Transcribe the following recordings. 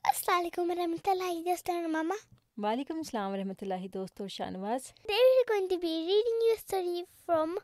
السلام علیکم ورحمۃ اللہ دوستوں ماما. وعلیکم السلام ورحمۃ اللہ دوستو Shahnawaz. Today we are going to be reading you a story from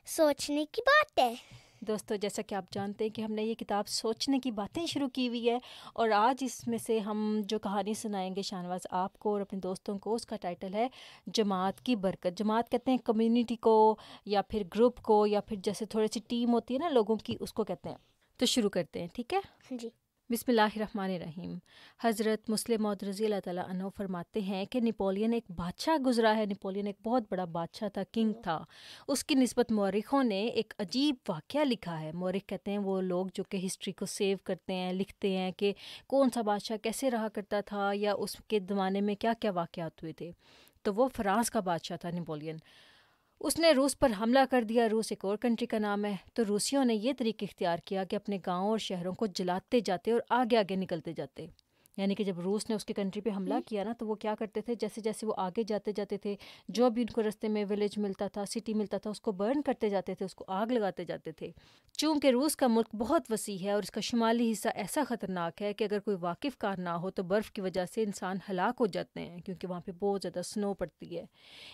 سوچنے کی باتیں. دوستو جیسا کہ آپ جانتے ہیں کہ ہم نے یہ کتاب سوچنے کی باتیں شروع کی ہوئی ہے، اور آج اس میں سے ہم جو کہانی سنائیں گے شاہنواز آپ کو اور اپنے دوستوں کو، اس کا ٹائٹل ہے جماعت کی برکت. جماعت کہتے ہیں کمیونٹی کو یا پھر گروپ کو یا پھر جیسے تھوڑی سی ٹیم ہوتی ہے نا لوگوں کی، اس کو کہتے ہیں. تو شروع کرتے ہیں، ٹھیک ہے؟ جی. بسم اللہ الرحمن الرحیم. حضرت مسلم موعود رضی اللہ تعالیٰ عنہ فرماتے ہیں کہ نپولین ایک بادشاہ گزرا ہے. نپولین ایک بہت بڑا بادشاہ تھا، کنگ تھا. اس کی نسبت مورخوں نے ایک عجیب واقعہ لکھا ہے. مورخ کہتے ہیں وہ لوگ جو کہ ہسٹری کو سیو کرتے ہیں، لکھتے ہیں کہ کون سا بادشاہ کیسے رہا کرتا تھا یا اس کے زمانے میں کیا کیا واقعات ہوئے تھے. تو وہ فرانس کا بادشاہ تھا نپولین. اس نے روس پر حملہ کر دیا. روس ایک اور کنٹری کا نام ہے. تو روسیوں نے یہ طریقہ اختیار کیا کہ اپنے گاؤں اور شہروں کو جلاتے جاتے اور آگے آگے نکلتے جاتے. یعنی کہ جب روس نے اس کی کنٹری پہ حملہ کیا نا، تو وہ کیا کرتے تھے، جیسے جیسے وہ آگے جاتے جاتے تھے، جو بھی ان کو رستے میں ولیج ملتا تھا، سٹی ملتا تھا، اس کو برن کرتے جاتے تھے، اس کو آگ لگاتے جاتے تھے. چونکہ روس کا ملک بہت وسیع ہے اور اس کا شمالی حصہ ایسا خطرناک ہے کہ اگر کوئی واقف کار نہ ہو تو برف کی وجہ سے انسان ہلاک ہو جاتے ہیں، کیونکہ وہاں پہ بہت زیادہ سنو پڑتی ہے.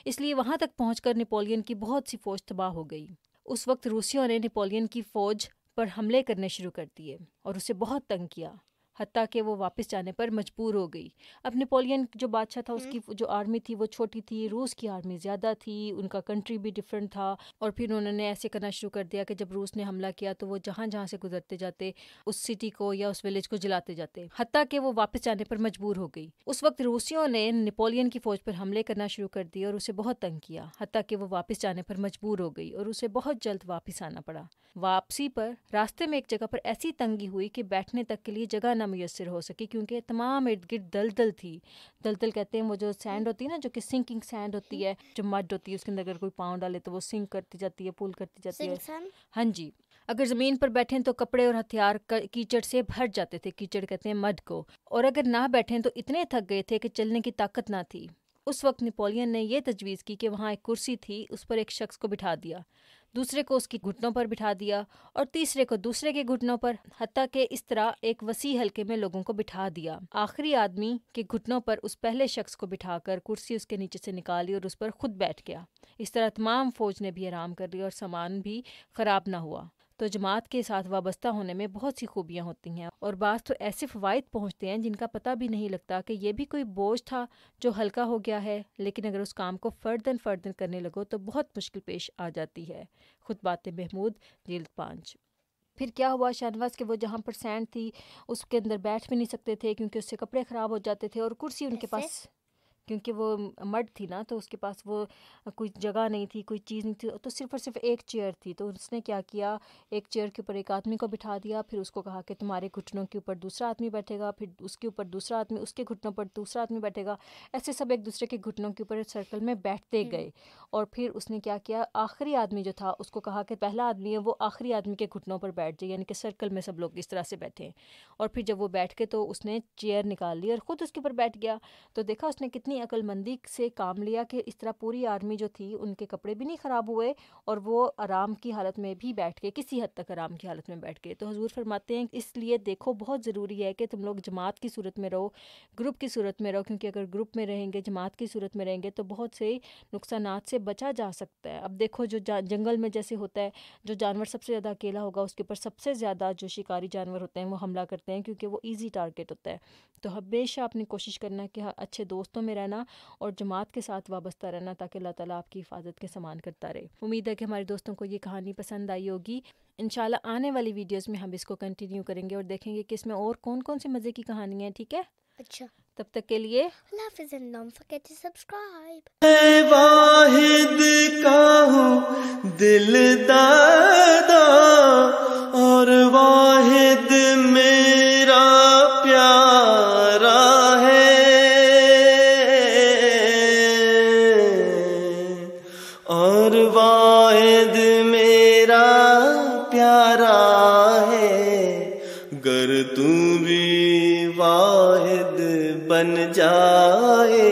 اس لیے وہاں تک پہنچ کر نپولین کی بہت سی فوج تباہ ہو گئی. اس وقت روسیوں نے نپولین کی فوج پر حملے کرنے شروع کر دیے اور اسے بہت تنگ کیا، حتیٰ کہ وہ واپس جانے پر مجبور ہو گئی. اب نپولین جو بادشاہ تھا، اس کی جو آرمی تھی وہ چھوٹی تھی، روس کی آرمی زیادہ تھی، ان کا کنٹری بھی ڈیفرنٹ تھا. اور پھر انہوں نے ایسے کرنا شروع کر دیا کہ جب روس نے حملہ کیا تو وہ جہاں جہاں سے گزرتے جاتے اس سٹی کو یا اس ولیج کو جلاتے جاتے، حتیٰ کہ وہ واپس جانے پر مجبور ہو گئی. اس وقت روسیوں نے نپولین کی فوج پر حملے کرنا شروع کر دیے اور اسے بہت تنگ کیا، حتیٰ کہ وہ واپس جانے پر مجبور ہو گئی اور اسے بہت جلد واپس آنا پڑا. واپسی پر راستے میں ایک جگہ پر ایسی تنگی ہوئی کہ بیٹھنے تک کے لیے جگہ نہ میسر ہو سکی، کیونکہ تمام ارد گرد دلدل تھی. دلدل کہتے ہیں وہ جو سینڈ ہوتی ہے نا، جو کہ سنکنگ سینڈ ہوتی ہے، جو مڈ ہوتی ہے، اس کے اندر اگر کوئی پاؤں ڈالے تو وہ سنک کرتی جاتی ہے، پول کرتی جاتی ہے. ہاں جی. اگر زمین پر بیٹھیں تو کپڑے اور ہتھیار کیچڑ سے بھر جاتے تھے. کیچڑ کہتے ہیں مڈ کو. اور اگر نہ بیٹھیں تو اتنے تھک گئے تھے کہ چلنے کی طاقت نہ تھی. اس وقت نپولین نے یہ تجویز کی کہ وہاں ایک کرسی تھی، اس پر ایک شخص کو بٹھا دیا، دوسرے کو اس کی گھٹنوں پر بٹھا دیا اور تیسرے کو دوسرے کے گھٹنوں پر، حتیٰ کہ اس طرح ایک وسیع حلقے میں لوگوں کو بٹھا دیا. آخری آدمی کے گھٹنوں پر اس پہلے شخص کو بٹھا کر کرسی اس کے نیچے سے نکالی اور اس پر خود بیٹھ گیا. اس طرح تمام فوج نے بھی آرام کر لیا اور سامان بھی خراب نہ ہوا. تو جماعت کے ساتھ وابستہ ہونے میں بہت سی خوبیاں ہوتی ہیں، اور بعض تو ایسے فوائد پہنچتے ہیں جن کا پتہ بھی نہیں لگتا کہ یہ بھی کوئی بوجھ تھا جو ہلکا ہو گیا ہے، لیکن اگر اس کام کو فردن کرنے لگو تو بہت مشکل پیش آ جاتی ہے. خطبات محمود جلد 5. پھر کیا ہوا شاہنواز کہ وہ جہاں پر سینڈ تھی اس کے اندر بیٹھ بھی نہیں سکتے تھے، کیونکہ اس سے کپڑے خراب ہو جاتے تھے، اور کرسی ان کے پاس، کیونکہ وہ مڈ تھی نا، تو اس کے پاس وہ کوئی جگہ نہیں تھی، کوئی چیز نہیں تھی، تو صرف اور صرف ایک چیئر تھی. تو اس نے کیا کیا، ایک چیئر کے اوپر ایک آدمی کو بٹھا دیا، پھر اس کو کہا کہ تمہارے گھٹنوں کے اوپر دوسرا آدمی بیٹھے گا، پھر اس کے اوپر دوسرا آدمی، اس کے گھٹنوں پر دوسرا آدمی بیٹھے گا. ایسے سب ایک دوسرے کے گھٹنوں کے اوپر سرکل میں بیٹھتے گئے. اور پھر اس نے کیا کیا، آخری آدمی جو تھا اس کو کہا کہ پہلا آدمی ہے وہ آخری آدمی کے گھٹنوں پر بیٹھ جائے، یعنی کہ سرکل میں سب لوگ اس طرح سے بیٹھے. اور پھر جب وہ بیٹھ کے تو اس نے چیئر نکال لی اور خود اس کے اوپر بیٹھ گیا. تو دیکھا اس نے کتنی عقل مندی سے کام لیا کہ اس طرح پوری آرمی جو تھی ان کے کپڑے بھی نہیں خراب ہوئے اور وہ آرام کی حالت میں بھی بیٹھ گئے، کسی حد تک آرام کی حالت میں بیٹھ گئے. تو حضور فرماتے ہیں اس لیے دیکھو بہت ضروری ہے کہ تم لوگ جماعت کی صورت میں رہو، گروپ کی صورت میں رہو، کیونکہ اگر گروپ میں رہیں گے، جماعت کی صورت میں رہیں گے تو بہت سے نقصانات سے بچا جا سکتا ہے. اب دیکھو جو جنگل میں جیسے ہوتا ہے، جو جانور سب سے زیادہ اکیلا ہوگا اس کے اوپر سب سے زیادہ جو شکاری جانور ہوتے ہیں وہ حملہ کرتے ہیں، کیونکہ وہ ایزی ٹارگٹ ہوتا ہے. تو ہمیشہ اپنی کوشش کرنا کہ اچھے دوستوں میں رہنا اور جماعت کے ساتھ وابستہ رہنا، تاکہ اللہ تعالیٰ آپ کی حفاظت کے سامان کرتا رہے. امید ہے کہ ہمارے دوستوں کو یہ کہانی پسند آئی ہوگی. انشاءاللہ آنے والی ویڈیوز میں ہم اس کو کنٹینیو کریں گے اور دیکھیں گے کہ اس میں اور کون کون سی مزے کی کہانی ہیں. ٹھیک ہے، اچھا، تب تک کے لیے اللہ حافظ and don't forget to subscribe. اے واحد کا ہوں دل دادا اور واحد میرا پیارا ہے، اور واحد میرا پیارا ہے. گر تو بھی واحد بن جائے